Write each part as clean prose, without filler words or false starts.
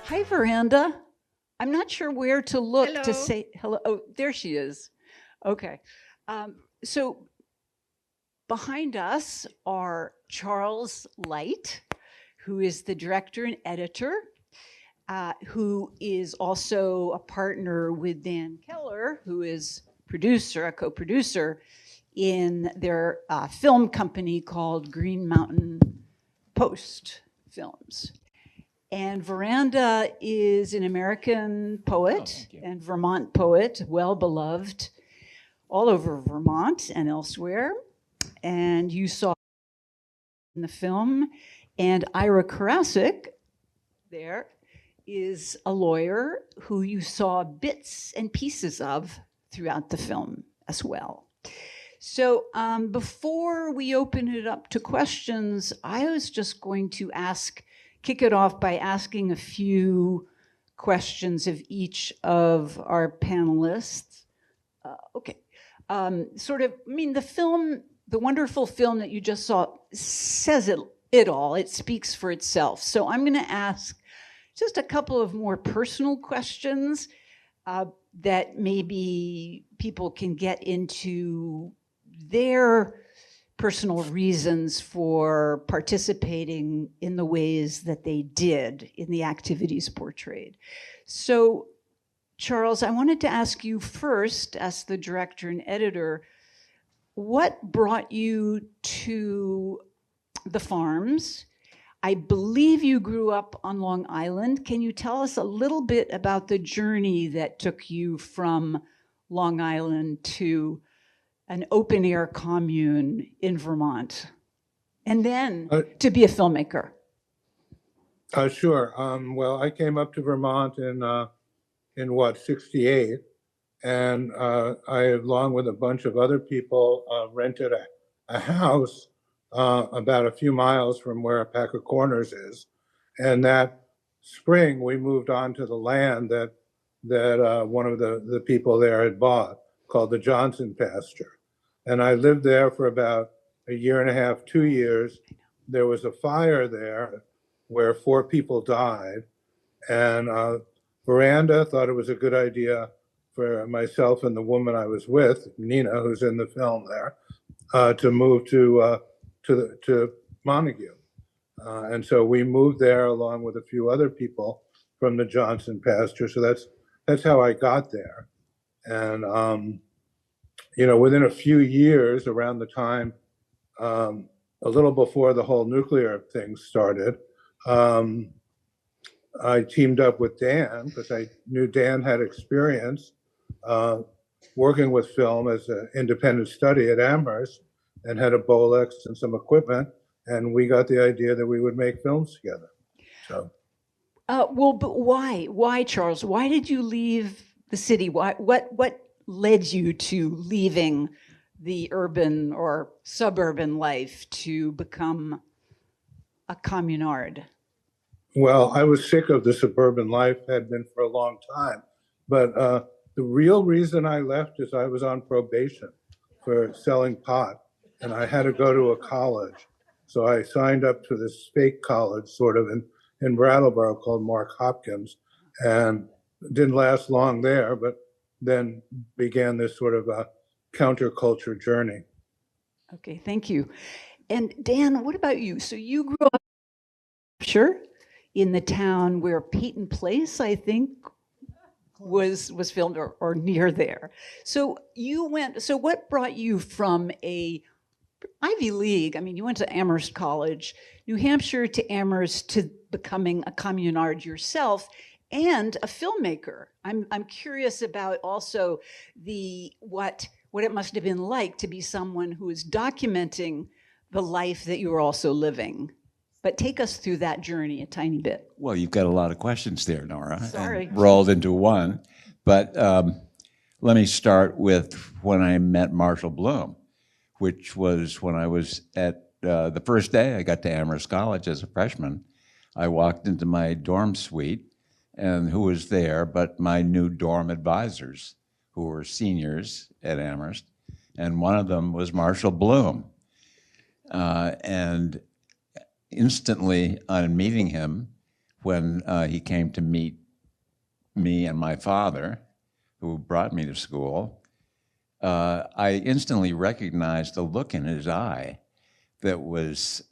Hi, Veranda. I'm not sure where to look to Hello. say hello. Oh, there she is. Okay. So behind us are Charles Light, who is the director and editor, who is also a partner with Dan Keller, who is producer, a co-producer in their film company called Green Mountain Post Films. And Veranda is an American poet and Vermont poet, well beloved all over Vermont and elsewhere. And you saw in the film. And Ira Karasik there is a lawyer who you saw bits and pieces of throughout the film as well. So before we open it up to questions, I was just going to kick it off by asking a few questions of each of our panelists. The film, the wonderful film that you just saw says it all. It speaks for itself. So I'm going to ask just a couple of more personal questions that maybe people can get into their personal reasons for participating in the ways that they did in the activities portrayed. So, Charles, I wanted to ask you first, as the director and editor, what brought you to the farms? I believe you grew up on Long Island. Can you tell us a little bit about the journey that took you from Long Island to an open air commune in Vermont, and then to be a filmmaker? Sure. Well, I came up to Vermont in what, 68, and I, along with a bunch of other people, rented a house about a few miles from where a Pack of Corners is. And that spring, we moved on to the land that one of the people there had bought, called the Johnson pasture. And I lived there for about a year and a half, 2 years. There was a fire there where 4 people died. And Veranda thought it was a good idea for myself and the woman I was with, Nina, who's in the film there, to move to Montague. And so we moved there along with a few other people from the Johnson pasture. So that's how I got there. And within a few years, around the time, a little before the whole nuclear thing started, I teamed up with Dan because I knew Dan had experience working with film as an independent study at Amherst and had a Bolex and some equipment. And we got the idea that we would make films together. So. But why? Why, Charles? Why did you leave the city? What led you to leaving the urban or suburban life to become a communard? Well, I was sick of the suburban life, had been for a long time. But the real reason I left is I was on probation for selling pot, and I had to go to a college. So I signed up to this fake college sort of in Brattleboro called Mark Hopkins, and didn't last long there, but then began this sort of a counterculture journey. Okay, thank you. And Dan, what about you? So you grew up in the town where Peyton Place, I think, was filmed, or near there. So what brought you from a Ivy League, I mean, you went to Amherst College, New Hampshire to Amherst, to becoming a communard yourself and a filmmaker? I'm curious about also what it must have been like to be someone who is documenting the life that you were also living. But take us through that journey a tiny bit. Well, you've got a lot of questions there, Nora. Sorry. Rolled into one. But let me start with when I met Marshall Bloom, which was when I was at the first day I got to Amherst College as a freshman. I walked into my dorm suite, and who was there but my new dorm advisors, who were seniors at Amherst, and one of them was Marshall Bloom. And instantly on meeting him, when he came to meet me and my father, who brought me to school, I instantly recognized the look in his eye that was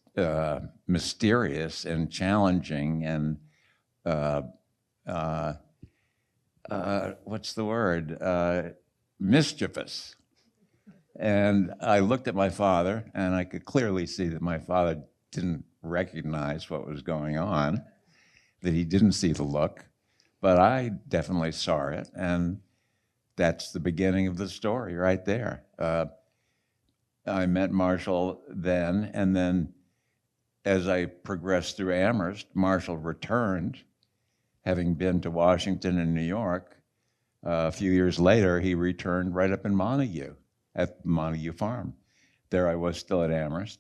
mysterious and challenging and what's the word? Mischievous. And I looked at my father, and I could clearly see that my father didn't recognize what was going on, that he didn't see the look, but I definitely saw it, and that's the beginning of the story right there. I met Marshall then, and then as I progressed through Amherst, Marshall returned, having been to Washington and New York. A few years later, he returned right up in Montague, at Montague Farm. There I was still at Amherst,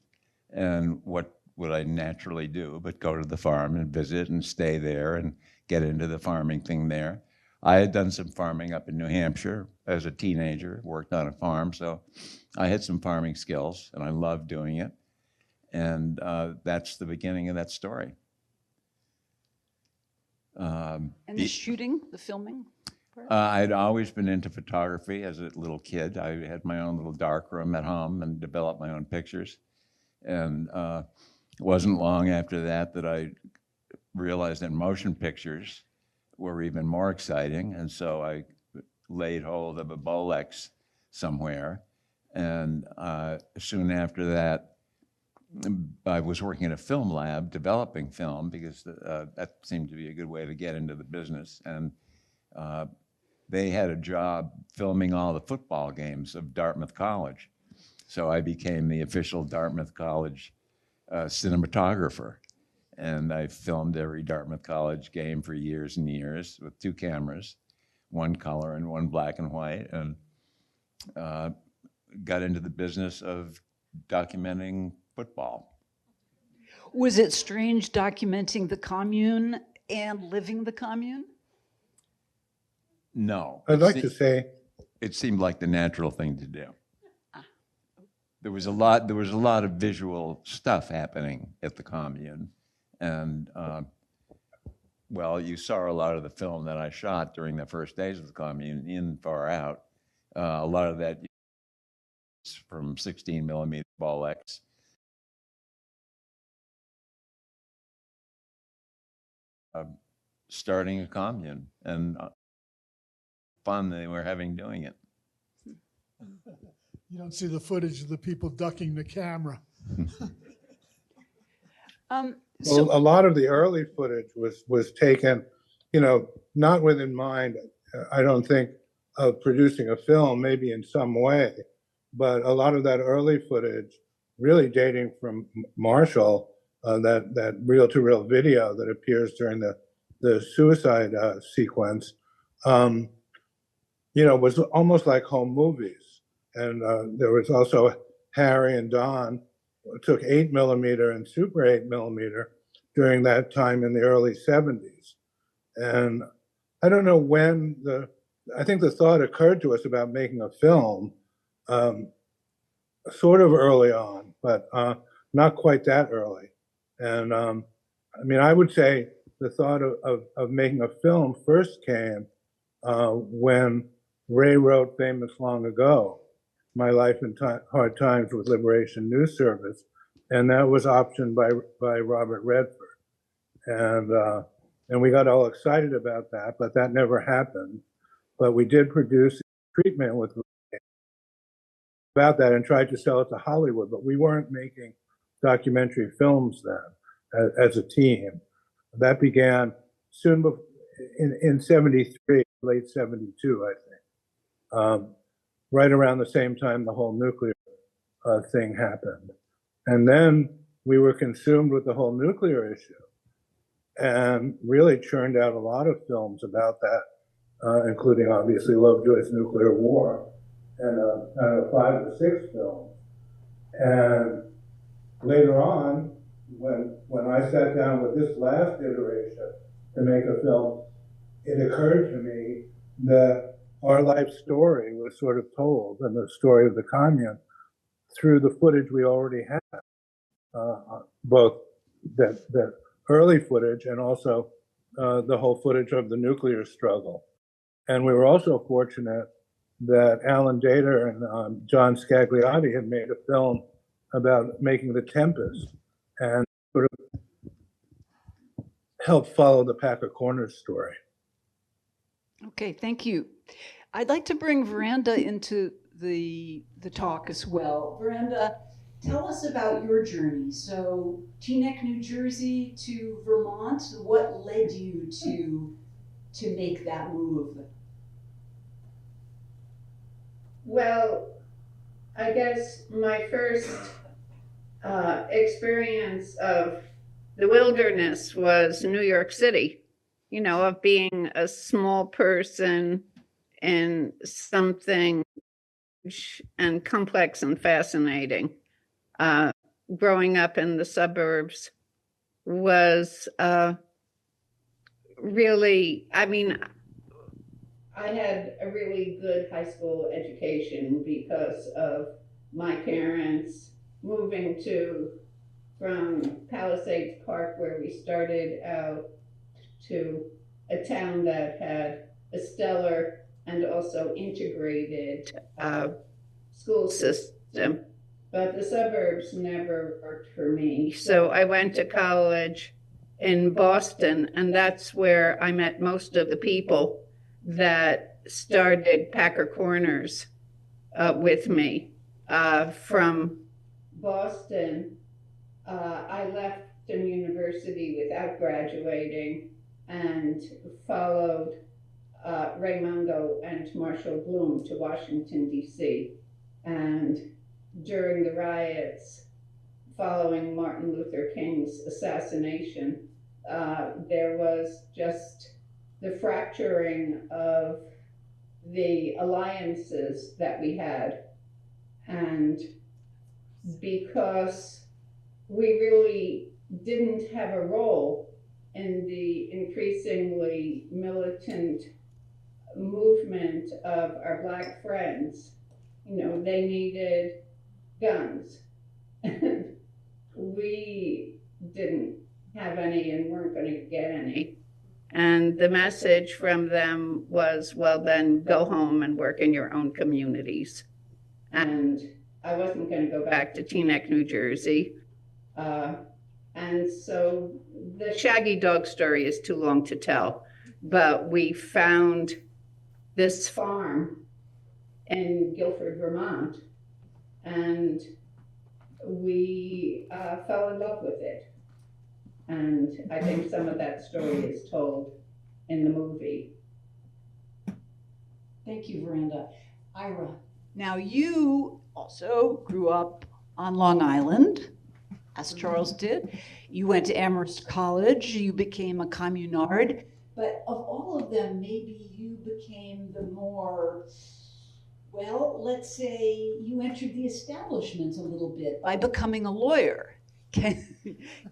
and what would I naturally do but go to the farm and visit and stay there and get into the farming thing there. I had done some farming up in New Hampshire as a teenager, worked on a farm, so I had some farming skills, and I loved doing it. And that's the beginning of that story. And the shooting, the filming? I'd always been into photography as a little kid. I had my own little darkroom at home and developed my own pictures. And it wasn't long after that that I realized that motion pictures were even more exciting. And so I laid hold of a Bolex somewhere. And soon after that, I was working at a film lab developing film because that seemed to be a good way to get into the business. And they had a job filming all the football games of Dartmouth College. So I became the official Dartmouth College cinematographer. And I filmed every Dartmouth College game for years and years with 2 cameras, one color and one black and white, and got into the business of documenting football. Was it strange documenting the commune and living the commune? No. I'd like to say, It seemed like the natural thing to do. There was a lot of visual stuff happening at the commune. And, well, you saw a lot of the film that I shot during the first days of the commune, in, far out. A lot of that is from 16 millimeter Bolex. Starting a commune, and fun they were having doing it. You don't see the footage of the people ducking the camera. well, a lot of the early footage was taken, not with in mind, I don't think, of producing a film, maybe in some way, but a lot of that early footage, really dating from Marshall, that reel-to-reel video that appears during the suicide sequence, was almost like home movies. And there was also Harry and Don took 8 millimeter and Super 8 millimeter during that time in the early 70s. And I don't know when I think the thought occurred to us about making a film sort of early on, but not quite that early. And I would say the thought of making a film first came when Ray wrote Famous Long Ago, My Life in Hard Times with Liberation News Service, and that was optioned by Robert Redford. And we got all excited about that, but that never happened. But we did produce a treatment with Ray about that and tried to sell it to Hollywood, but we weren't making documentary films then as a team. That began soon before, in 73, late 72, I think. Right around the same time the whole nuclear thing happened. And then we were consumed with the whole nuclear issue and really churned out a lot of films about that, including obviously Lovejoy's Nuclear War and 5 or 6 films. And later on, when I sat down with this last iteration to make a film, it occurred to me that our life story was sort of told, and the story of the commune, through the footage we already had, both that early footage and also the whole footage of the nuclear struggle. And we were also fortunate that Alan Dater and John Scagliotti had made a film about making The Tempest and sort of helped follow the Packer Corners story. Okay, thank you. I'd like to bring Veranda into the talk as well. Veranda, tell us about your journey. So, Teaneck, New Jersey to Vermont. What led you to make that move? Well, I guess my first experience of the wilderness was New York City, you know, of being a small person in something huge and complex and fascinating. Growing up in the suburbs was really, I mean, I had a really good high school education because of my parents moving from Palisades Park, where we started out, to a town that had a stellar and also integrated school system. But the suburbs never worked for me. So I went to college in Boston, and that's where I met most of the people that started Packer Corners with me. From Boston, I left university without graduating and followed Raymundo and Marshall Bloom to Washington, D.C. And during the riots following Martin Luther King's assassination, there was just the fracturing of the alliances that we had. And because we really didn't have a role in the increasingly militant movement of our Black friends, you know, they needed guns. We didn't have any and weren't going to get any. And the message from them was, well, then go home and work in your own communities. And I wasn't going to go back to Teaneck, New Jersey. And so the Shaggy Dog story is too long to tell, but we found this farm in Guilford, Vermont, and we fell in love with it. And I think some of that story is told in the movie. Thank you, Veranda. Ira, now you also grew up on Long Island, as Charles did. You went to Amherst College, you became a communard, but of all of them, maybe you became the more, well, let's say you entered the establishment a little bit by becoming a lawyer. Can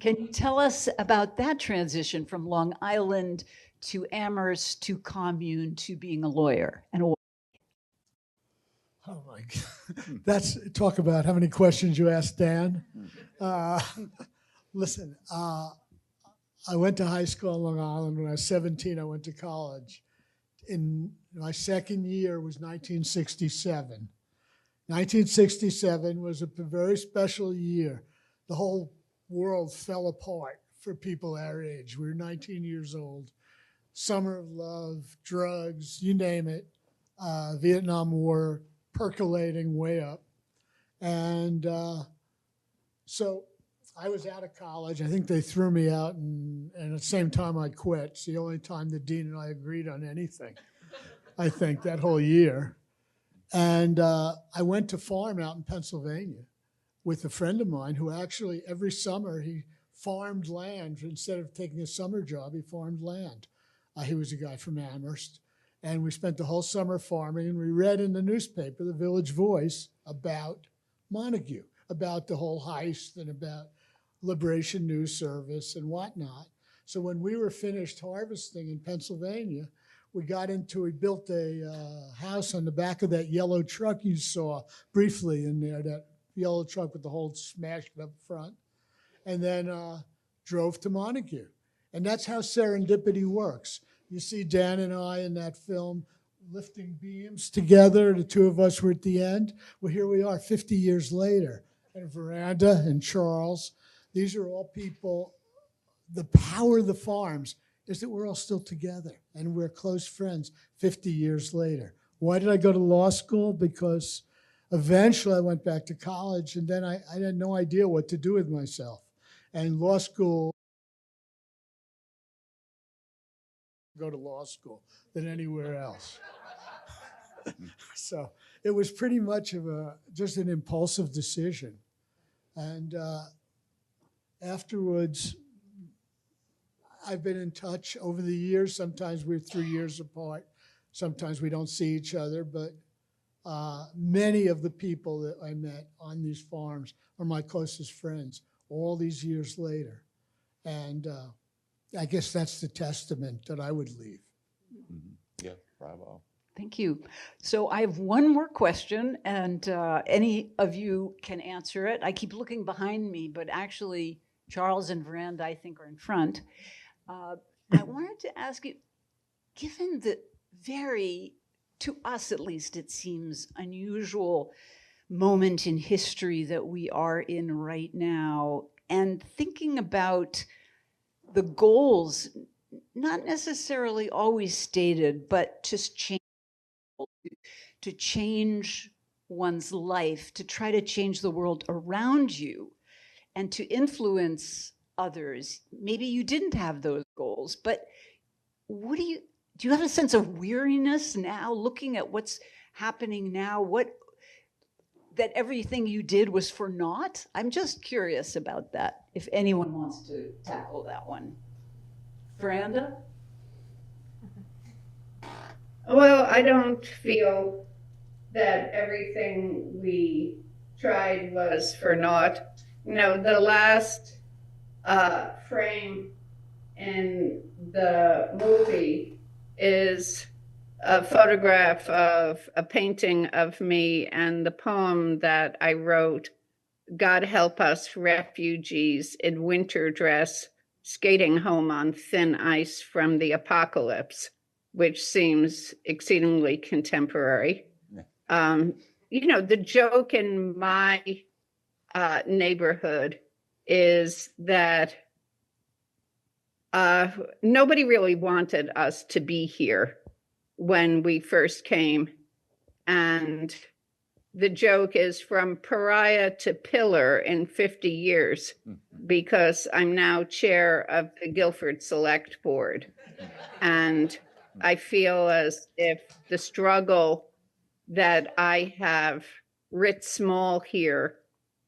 you tell us about that transition from Long Island to Amherst to Commune to being a lawyer? And Oh my God. That's talk about how many questions you asked Dan. Listen, I went to high school in Long Island. When I was 17, I went to college. In my second year was 1967. 1967 was a very special year. The whole world fell apart for people our age. We were 19 years old. Summer of love, drugs, you name it. Vietnam War percolating way up. And so I was out of college. I think they threw me out, and at the same time I quit. It's the only time the dean and I agreed on anything, I think, that whole year. And I went to farm out in Pennsylvania with a friend of mine who actually every summer he farmed land. Instead of taking a summer job, he farmed land. He was a guy from Amherst. And we spent the whole summer farming, and we read in the newspaper, the Village Voice, about Montague, about the whole heist and about Liberation News Service and whatnot. So when we were finished harvesting in Pennsylvania, we built a house on the back of that yellow truck you saw briefly in there, that yellow truck with the hole smashed up front. And then drove to Montague. And that's how serendipity works. You see Dan and I in that film lifting beams together. The two of us were at the end. Well, here we are 50 years later. And Veranda and Charles, these are all people. The power of the farms is that we're all still together and we're close friends 50 years later. Why did I go to law school? Because eventually I went back to college and then I had no idea what to do with myself. And law school, go to law school than anywhere else. So it was pretty much of just an impulsive decision. And afterwards, I've been in touch over the years. Sometimes we're 3 years apart. Sometimes we don't see each other, but many of the people that I met on these farms are my closest friends all these years later. And I guess that's the testament that I would leave. Yeah, bravo. Thank you. So I have one more question, and any of you can answer it. I keep looking behind me, but actually Charles and Veranda, I think, are in front. I wanted to ask you, given the very, to us at least, it seems unusual moment in history that we are in right now, and thinking about the goals, not necessarily always stated, but just to change one's life, to try to change the world around you, and to influence others. Maybe you didn't have those goals, but what do you have a sense of weariness now, looking at what's happening now, that everything you did was for naught? I'm just curious about that, if anyone wants to tackle that one. Veranda? Well, I don't feel that everything we tried was for naught. You know, the last frame in the movie is a photograph of a painting of me and the poem that I wrote, God help us refugees in winter dress, skating home on thin ice from the apocalypse, which seems exceedingly contemporary. You know, the joke in my neighborhood is that nobody really wanted us to be here when we first came. And the joke is from pariah to pillar in 50 years, because I'm now chair of the Guilford Select Board. And I feel as if the struggle that I have writ small here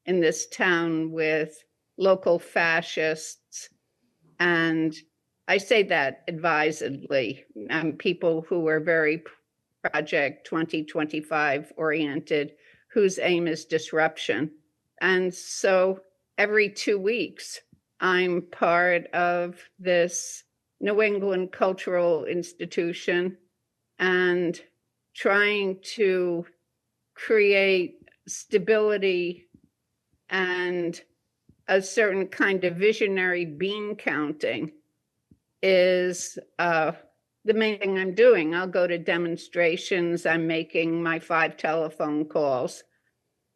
in this town with local fascists, and I say that advisedly, people who are very Project 2025 oriented, whose aim is disruption. And so every 2 weeks, I'm part of this New England cultural institution and trying to create stability and a certain kind of visionary bean counting is the main thing I'm doing. I'll go to demonstrations, I'm making my 5 telephone calls,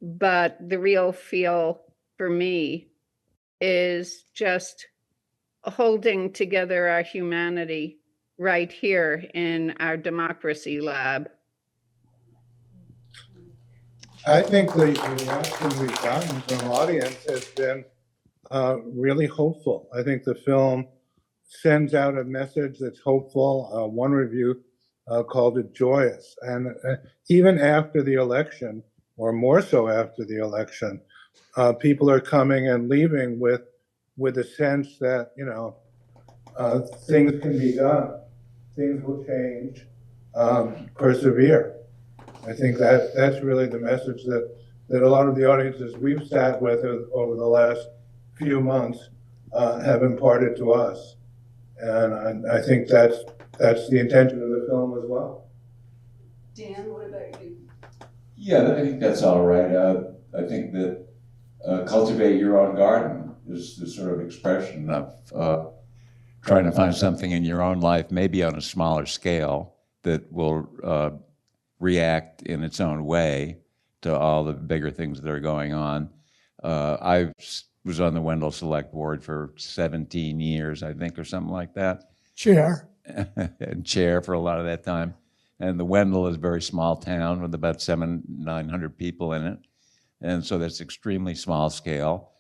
but the real feel for me is just holding together our humanity right here in our democracy lab. I think the reaction we've gotten from the audience has been really hopeful. I think the film sends out a message that's hopeful. One review called it joyous. And even after the election, or more so after the election, people are coming and leaving with a sense that, you know, things can be done, things will change, persevere. I think that's really the message that a lot of the audiences we've sat with over the last few months have imparted to us. And I think that's the intention of the film as well. Dan, what about you? Yeah, I think that's all right. I think that cultivate your own garden is the sort of expression of trying to find something in your own life, maybe on a smaller scale, that will react in its own way to all the bigger things that are going on. I was on the Wendell Select Board for 17 years, I think, or something like that. Chair. And chair for a lot of that time. And the Wendell is a very small town with about 900 people in it. And so that's extremely small scale,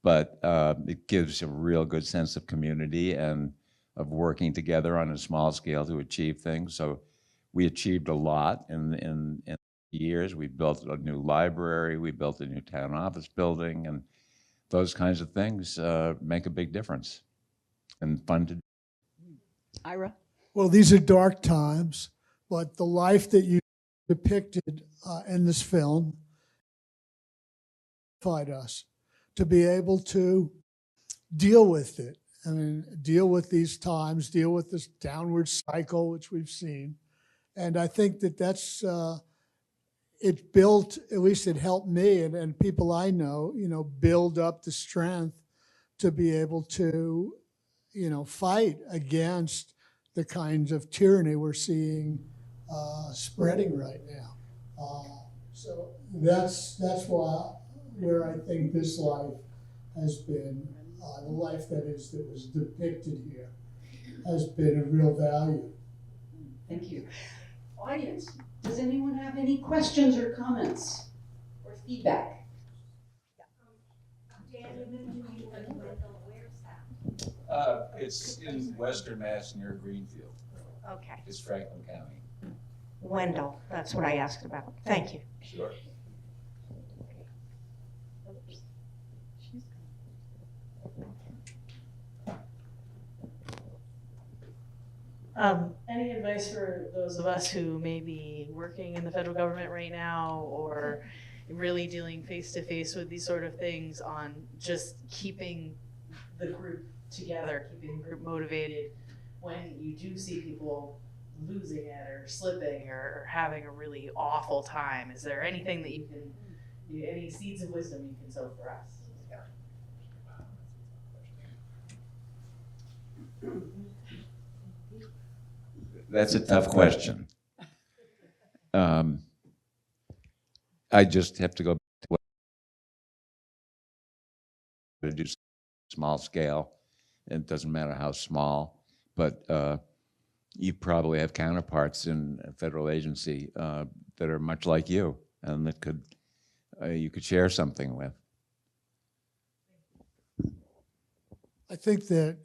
but it gives a real good sense of community and of working together on a small scale to achieve things. So we achieved a lot in years. We built a new library, we built a new town office building, and those kinds of things make a big difference and fun to do. Ira? Well, these are dark times, but the life that you depicted in this film inspired us to be able to deal with it. I mean, deal with these times, deal with this downward cycle, which we've seen. And I think that that's, it built, at least it helped me and people I know, build up the strength to be able to, fight against the kinds of tyranny we're seeing spreading right now. So that's where I think this life has been, the life that was depicted here, has been of real value. Thank you. Audience, does anyone have any questions or comments or feedback? Dan, you mentioned you were in Wendell. Where's that? It's in Western Mass near Greenfield. Okay, It's Franklin County. Wendell, that's what I asked about. Thank you. Sure. Any advice for those of us who may be working in the federal government right now or really dealing face to face with these sort of things on just keeping the group together, keeping the group motivated when you do see people losing it or slipping or having a really awful time? Is there anything that you can, any seeds of wisdom you can sow for us? That's a tough question. I just have to go back to what to do small scale. It doesn't matter how small, but you probably have counterparts in a federal agency that are much like you, and that you could share something with. I think that,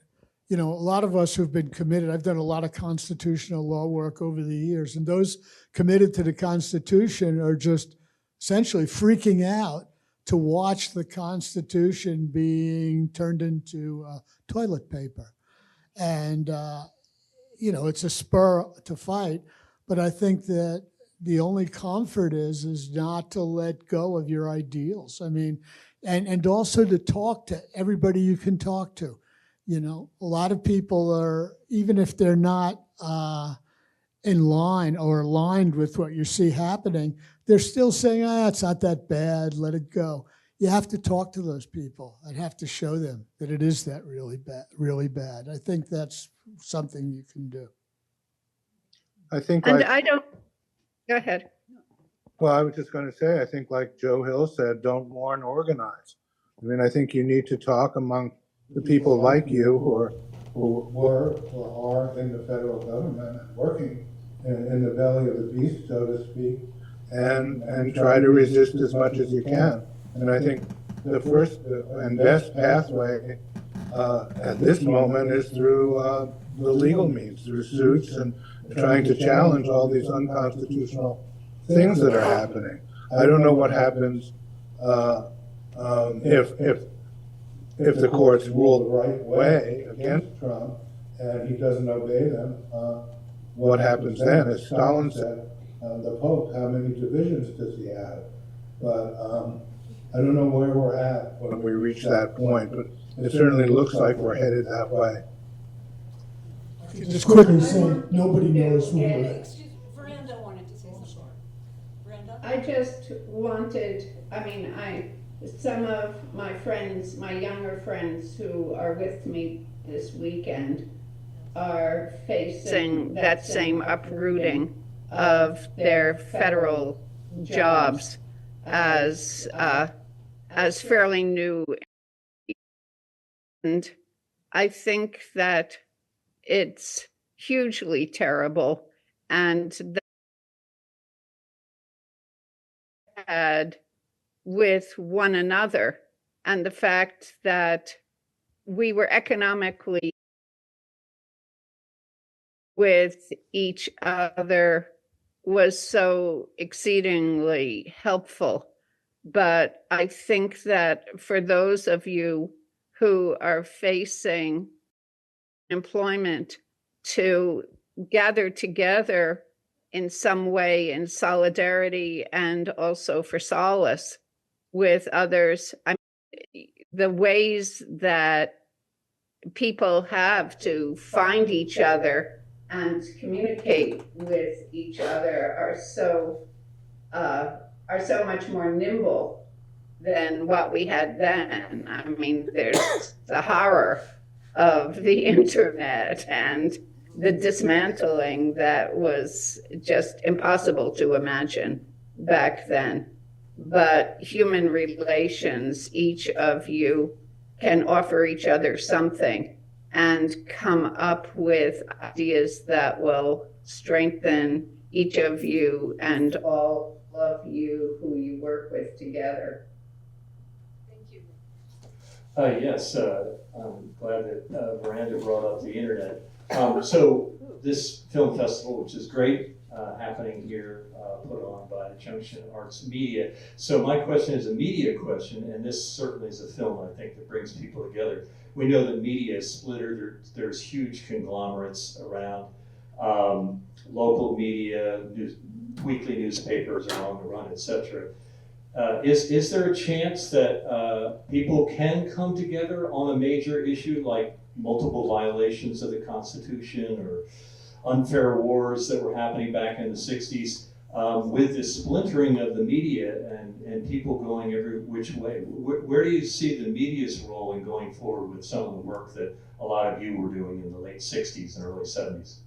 a lot of us who've been committed, I've done a lot of constitutional law work over the years, and those committed to the Constitution are just essentially freaking out to watch the Constitution being turned into toilet paper. And, it's a spur to fight, but I think that the only comfort is not to let go of your ideals. I mean, and also to talk to everybody you can talk to. A lot of people are, even if they're not in line or aligned with what you see happening, they're still saying, it's not that bad, let it go. You have to talk to those people and have to show them that it is that really bad. I think that's something you can do. I think And like, I don't, go ahead. well, I was just going to say, I think like Joe Hill said, don't mourn, organize. I mean, I think you need to talk among the people like you who were or are in the federal government and working in the belly of the beast, so to speak, and try to resist as much as you can. And I think the first and best pathway at this moment is through the legal means, through suits and trying to challenge all these unconstitutional things that are happening. I don't know what happens if the courts rule the right way against Trump and he doesn't obey them. What happens then? As Stalin said, the Pope, how many divisions does he have? But I don't know where we're at when we reach that point, but it certainly looks like we're headed that way. Just quickly say, nobody knows who we're at. Excuse me, Veranda wanted to say something. Veranda? I just wanted, I some of my friends, my younger friends who are with me this weekend, are facing that same uprooting of their federal jobs as fairly new. And I think that it's hugely terrible, and that with one another, and the fact that we were economically with each other was so exceedingly helpful. But I think that for those of you who are facing employment, to gather together in some way in solidarity and also for solace with others. I mean, the ways that people have to find each other and communicate with each other are so much more nimble than what we had then. I mean, there's the horror of the internet and the dismantling that was just impossible to imagine back then. But human relations, each of you can offer each other something and come up with ideas that will strengthen each of you and all of you who you work with together. Thank you. Yes, I'm glad that Miranda brought up the internet. So this film festival, which is great, happening here, put on by Junction Arts Media. So my question is a media question, and this certainly is a film, I think, that brings people together. We know that media is splintered. There's huge conglomerates around. Local media, weekly newspapers are on the run, etc. Is there a chance that people can come together on a major issue like multiple violations of the Constitution or unfair wars that were happening back in the 60s, with this splintering of the media and people going every which way? Where do you see the media's role in going forward with some of the work that a lot of you were doing in the late 60s and early 70s?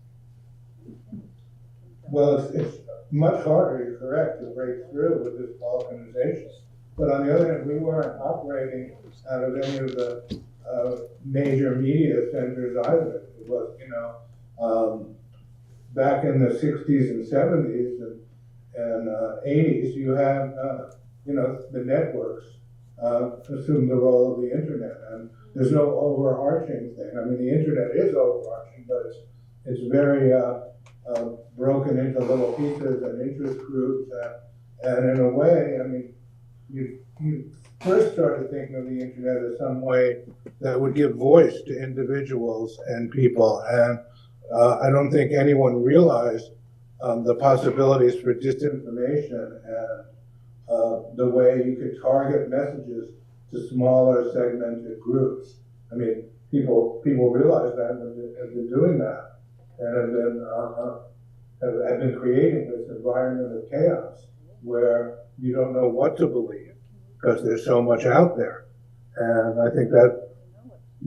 Well, it's much harder, you're correct, to break through with this balkanization. But on the other hand, we weren't operating out of any of the major media centers either. It was, back in the 60s and 70s and 80s, you had, the networks assumed the role of the internet. And there's no overarching thing. I mean, the internet is overarching, but it's very broken into little pieces and interest groups. And in a way, I mean, you first started thinking of the internet as some way that would give voice to individuals and people. And I don't think anyone realized the possibilities for disinformation and the way you could target messages to smaller segmented groups. I mean, people realize that and have been doing that and have been creating this environment of chaos where you don't know what to believe because there's so much out there. And I think that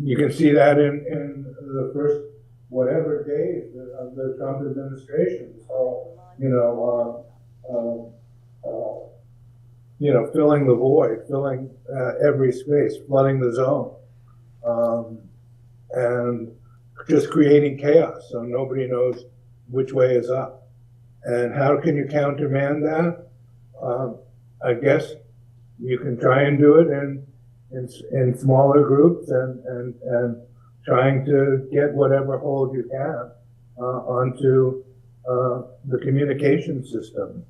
you can see that in the first whatever days of the Trump administration. So, filling the void, filling every space, flooding the zone, and just creating chaos. So nobody knows which way is up. And how can you countermand that? I guess you can try and do it in smaller groups and trying to get whatever hold you can onto the communication system.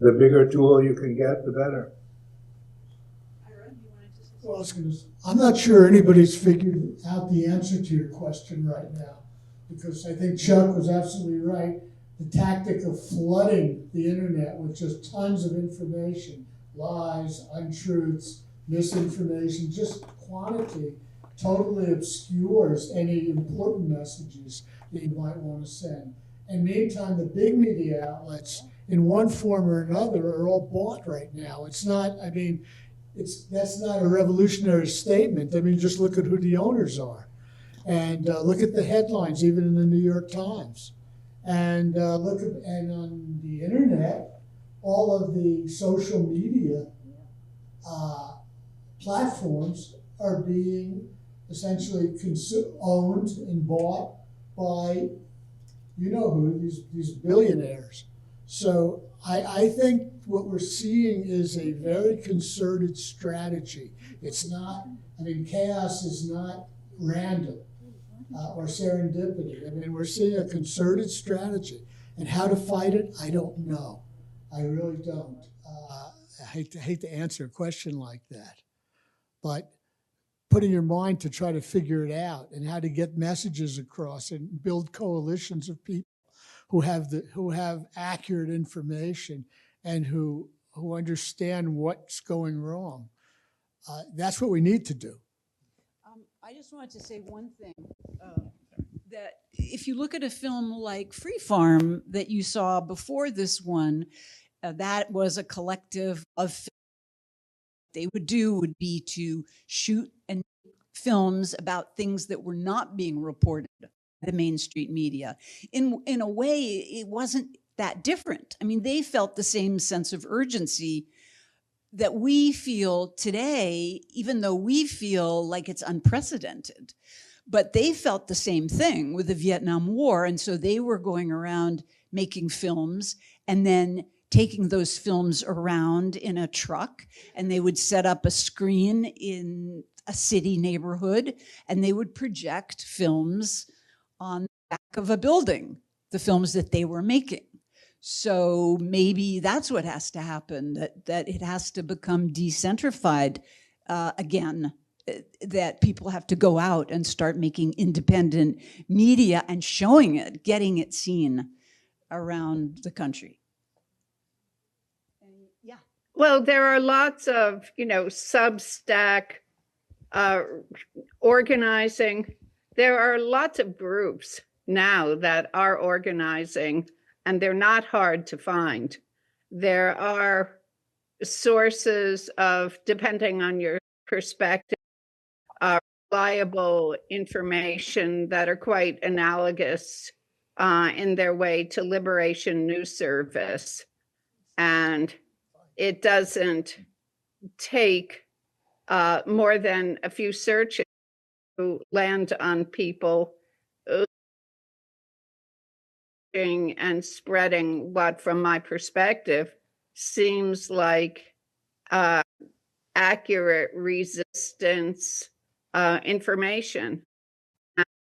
The bigger tool you can get, the better. Well, I'm not sure anybody's figured out the answer to your question right now, because I think Chuck was absolutely right. The tactic of flooding the internet with just tons of information, lies, untruths, misinformation, just quantity, totally obscures any important messages that you might want to send. And meantime, the big media outlets, in one form or another, are all bought right now. It's not, I mean, that's not a revolutionary statement. I mean, just look at who the owners are, and look at the headlines, even in the New York Times, and and on the internet, all of the social media platforms are being essentially owned and bought by you know who, these billionaires. So I think what we're seeing is a very concerted strategy. It's not, I mean, chaos is not random or serendipity. I mean, we're seeing a concerted strategy. And how to fight it, I don't know. I really don't. I hate to answer a question like that. But putting your mind to try to figure it out and how to get messages across and build coalitions of people who have accurate information and who understand what's going wrong. That's what we need to do. I just wanted to say one thing, that if you look at a film like Free Farm that you saw before this one, that was a collective of they would do would be to shoot and films about things that were not being reported by the mainstream media. In a way, it wasn't that different. I mean, they felt the same sense of urgency that we feel today, even though we feel like it's unprecedented. But they felt the same thing with the Vietnam War, and so they were going around making films and then taking those films around in a truck, and they would set up a screen in a city neighborhood, and they would project films on the back of a building, the films that they were making. So maybe that's what has to happen, that it has to become decentralized again, that people have to go out and start making independent media and showing it, getting it seen around the country. Yeah. Well, there are lots of, Substack organizing. There are lots of groups now that are organizing, and they're not hard to find. There are sources of, depending on your perspective, reliable information that are quite analogous in their way to Liberation News Service. And it doesn't take more than a few searches to land on people and spreading what, from my perspective, seems like accurate resistance information.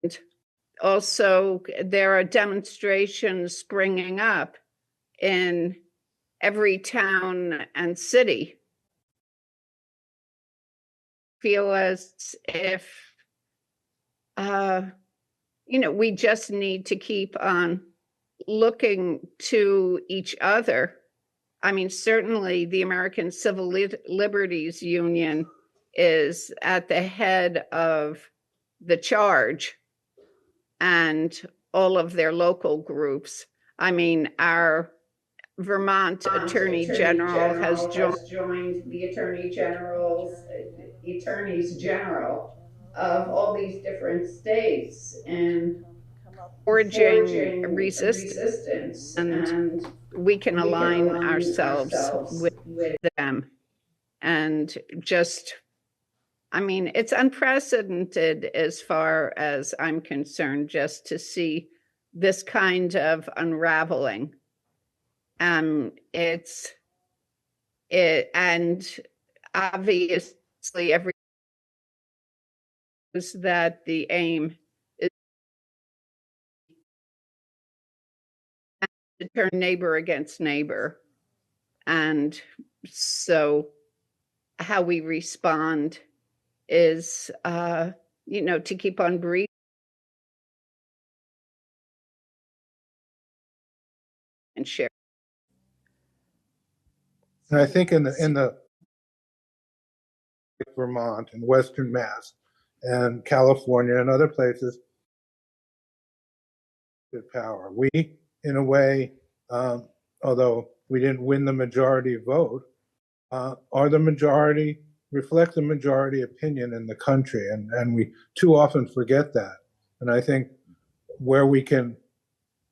And also, there are demonstrations springing up in every town and city. Feel as if, we just need to keep on looking to each other. I mean, certainly the American Civil Liberties Union is at the head of the charge, and all of their local groups. I mean, our Vermont Attorney General has joined the Attorneys General of all these different states and forging resistance, and we can align ourselves with them. And just, I mean, it's unprecedented as far as I'm concerned, just to see this kind of unraveling. And obviously every knows that the aim is to turn neighbor against neighbor. And so how we respond is, to keep on breathing and share. And I think in the Vermont and Western Mass and California and other places, power. We, in a way, although we didn't win the majority vote, are the majority reflect the majority opinion in the country, and we too often forget that. And I think where we can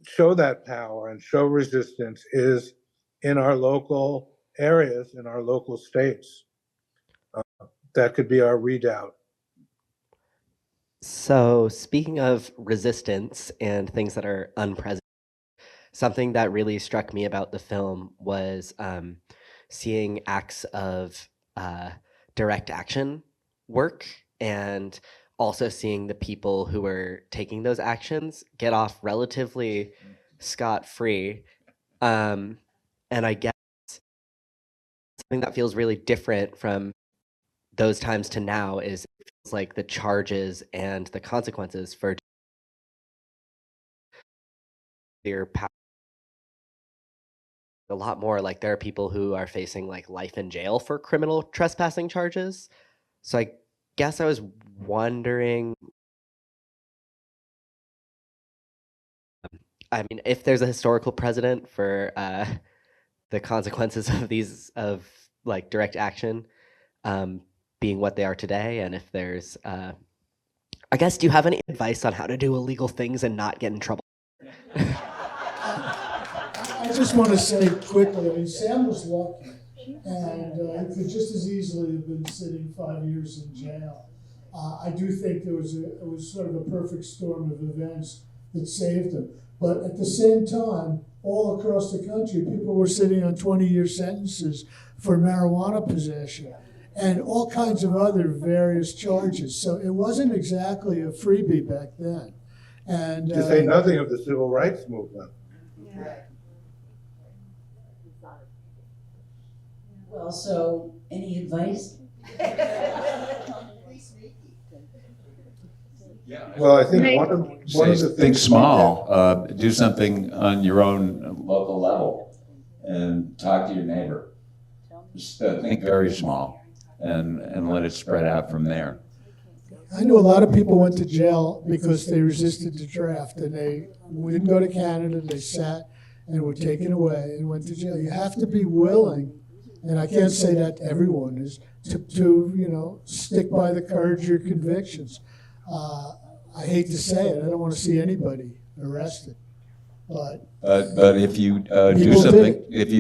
show that power and show resistance is in our local areas, in our local states. That could be our redoubt. So, speaking of resistance and things that are unprecedented, something that really struck me about the film was seeing acts of direct action work, and also seeing the people who were taking those actions get off relatively scot-free. And I guess something that feels really different from those times to now is it feels like the charges and the consequences for their power a lot more. Like, there are people who are facing like life in jail for criminal trespassing charges. So I guess I was wondering, I mean, if there's a historical precedent for the consequences of these, of like direct action being what they are today, and if there's, I guess, do you have any advice on how to do illegal things and not get in trouble? I just want to say quickly, I mean, Sam was lucky, and he could just as easily have been sitting 5 years in jail. I do think it was sort of a perfect storm of events that saved him. But at the same time, all across the country, people were sitting on 20-year sentences for marijuana possession and all kinds of other various charges. So it wasn't exactly a freebie back then. And To say nothing of the civil rights movement. Well, so any advice? Well, I think one of the Think things small. Do something on your own local level, and talk to your neighbor. Just think very small, and let it spread out from there. I know a lot of people went to jail because they resisted the draft, and they didn't go to Canada. They sat and were taken away and went to jail. You have to be willing, and I can't say that to everyone, is to stick by the courage of your convictions. I hate to say it, I don't want to see anybody arrested, but if you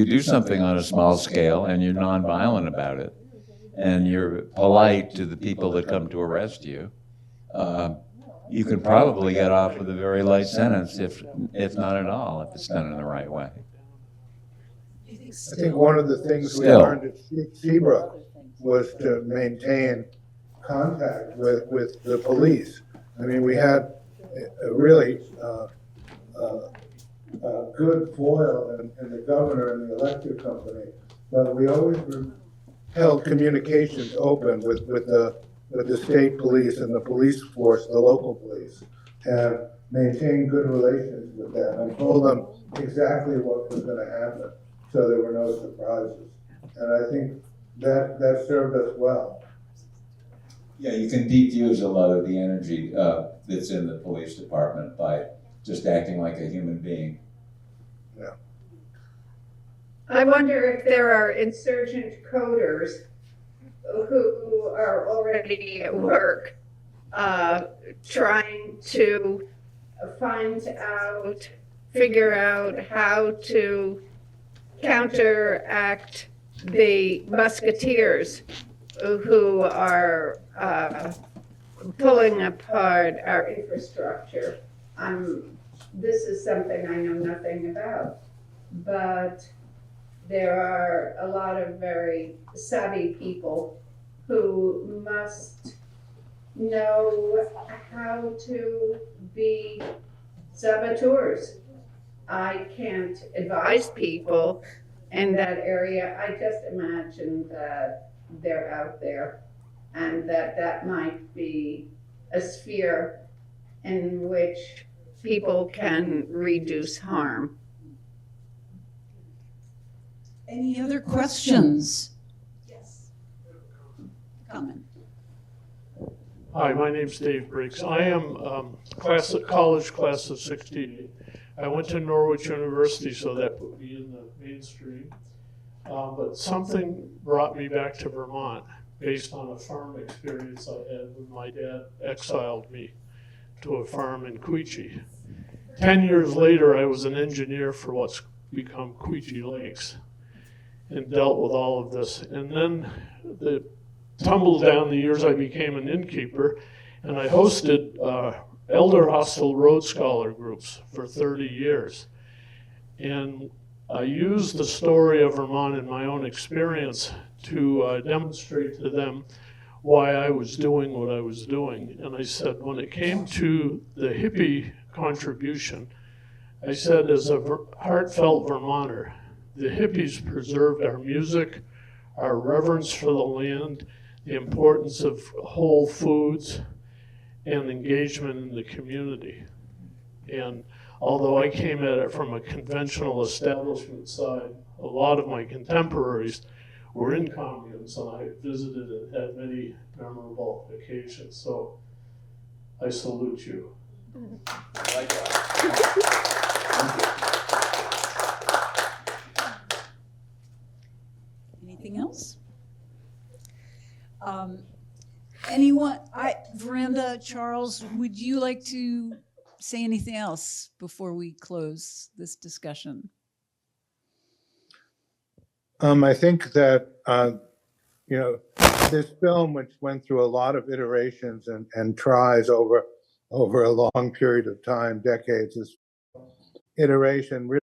do something on a small scale and you're nonviolent about it, and you're polite to the people that come to arrest you, you can probably get off with a very light sentence, if not at all, if it's done in the right way. I think one of the things we learned at Seabrook was to maintain contact with the police. I mean, we had a really good foil in the governor and the electric company, but we always held communications open with the state police and the police force, the local police, and maintained good relations with them and told them exactly what was going to happen, so there were no surprises. And I think that served us well. Yeah, you can defuse a lot of the energy that's in the police department by just acting like a human being. Yeah. I wonder if there are insurgent coders who are already at work trying to figure out how to counteract the musketeers who are pulling apart our infrastructure. This is something I know nothing about, but there are a lot of very savvy people who must know how to be saboteurs. I can't advise people in that area. I just imagine that they're out there, and that might be a sphere in which people can reduce harm. Any other questions? Yes. Comment. Hi, my name's Dave Briggs. I am college class of '68. I went to Norwich University, so that put me in the mainstream. But something brought me back to Vermont. based on a farm experience I had when my dad exiled me to a farm in Quechee. 10 years later, I was an engineer for what's become Quechee Lakes and dealt with all of this. And then the tumbled down the years, I became an innkeeper, and I hosted elder hostel road scholar groups for 30 years. And I used the story of Vermont and my own experience to demonstrate to them why I was doing what I was doing. And I said, when it came to the hippie contribution, I said, as a heartfelt Vermonter, the hippies preserved our music, our reverence for the land, the importance of whole foods, and engagement in the community. And although I came at it from a conventional establishment side, a lot of my contemporaries were in communes, and I visited and had many memorable occasions. So I salute you. Anything else? Anyone, Veranda, Charles, would you like to say anything else before we close this discussion? I think that, this film, which went through a lot of iterations and tries over a long period of time, decades, this iteration really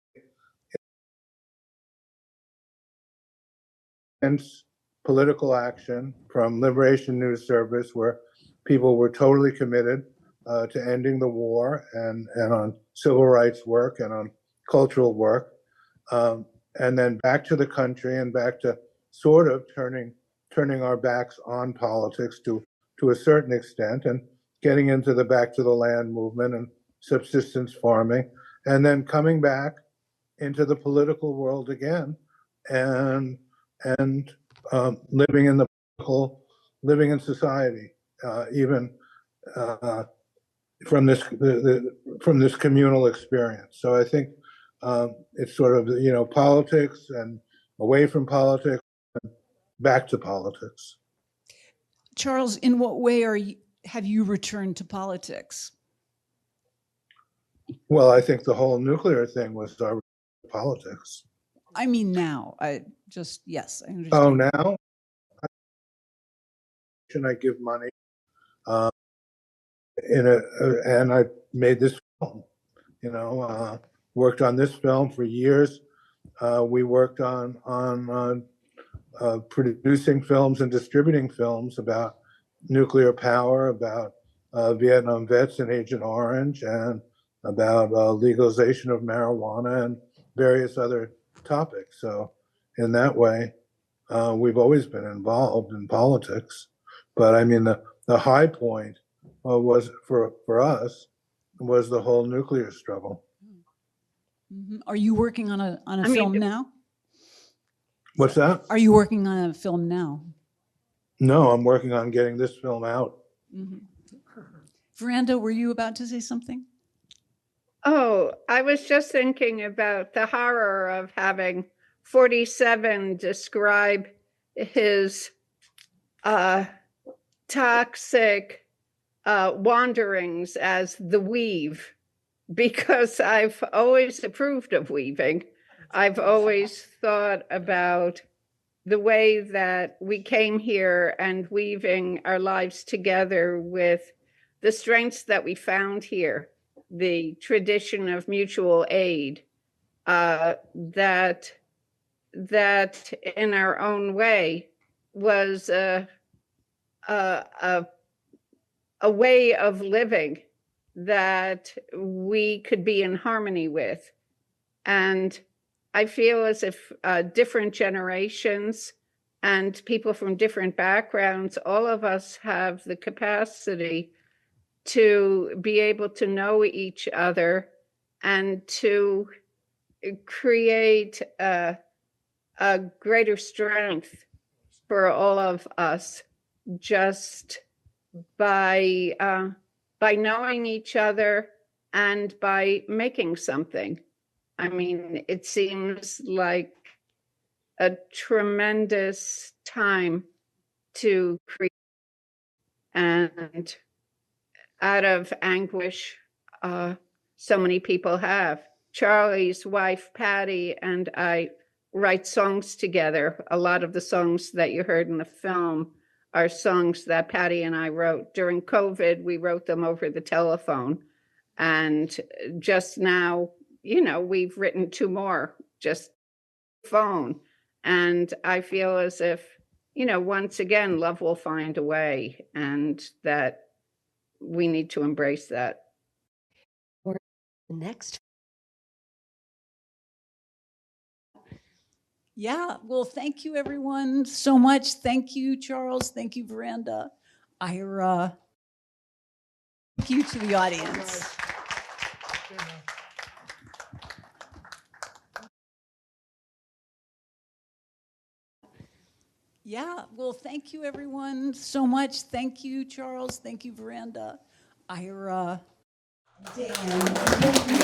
intense political action from Liberation News Service, where people were totally committed to ending the war and on civil rights work and on cultural work. And then back to the country and back to sort of turning our backs on politics to a certain extent, and getting into the back to the land movement and subsistence farming, and then coming back into the political world again and living in society, even from this communal experience. So I think it's sort of, politics and away from politics and back to politics. Charles, in what way have you returned to politics? Well, I think the whole nuclear thing was our politics. I mean now, yes, I understand. Oh, now? I give money and I made this film, worked on this film for years. We worked on producing films and distributing films about nuclear power, about Vietnam vets and Agent Orange, and about legalization of marijuana and various other topics. So in that way, we've always been involved in politics. But I mean, the high point was for us was the whole nuclear struggle. Mm-hmm. Are you working on a film now? What's that? Are you working on a film now? No, I'm working on getting this film out. Mm-hmm. Veranda, were you about to say something? Oh, I was just thinking about the horror of having 47 describe his toxic wanderings as the weave, because I've always approved of weaving. I've always thought about the way that we came here and weaving our lives together with the strengths that we found here, the tradition of mutual aid, that in our own way was a way of living that we could be in harmony with. And I feel as if different generations and people from different backgrounds, all of us have the capacity to be able to know each other and to create a greater strength for all of us just by knowing each other and by making something. I mean, it seems like a tremendous time to create, and out of anguish, so many people have. Charlie's wife, Patty, and I write songs together. A lot of the songs that you heard in the film are songs that Patty and I wrote. During COVID, we wrote them over the telephone. And just now, you know, we've written 2 more, just phone. And I feel as if, you know, once again, love will find a way, and that we need to embrace that. Next. Yeah, well, thank you everyone so much. Thank you, Charles. Thank you, Veranda. Ira. Thank you to the audience. Yeah, well, thank you everyone so much. Thank you, Charles. Thank you, Veranda. Ira. Dan.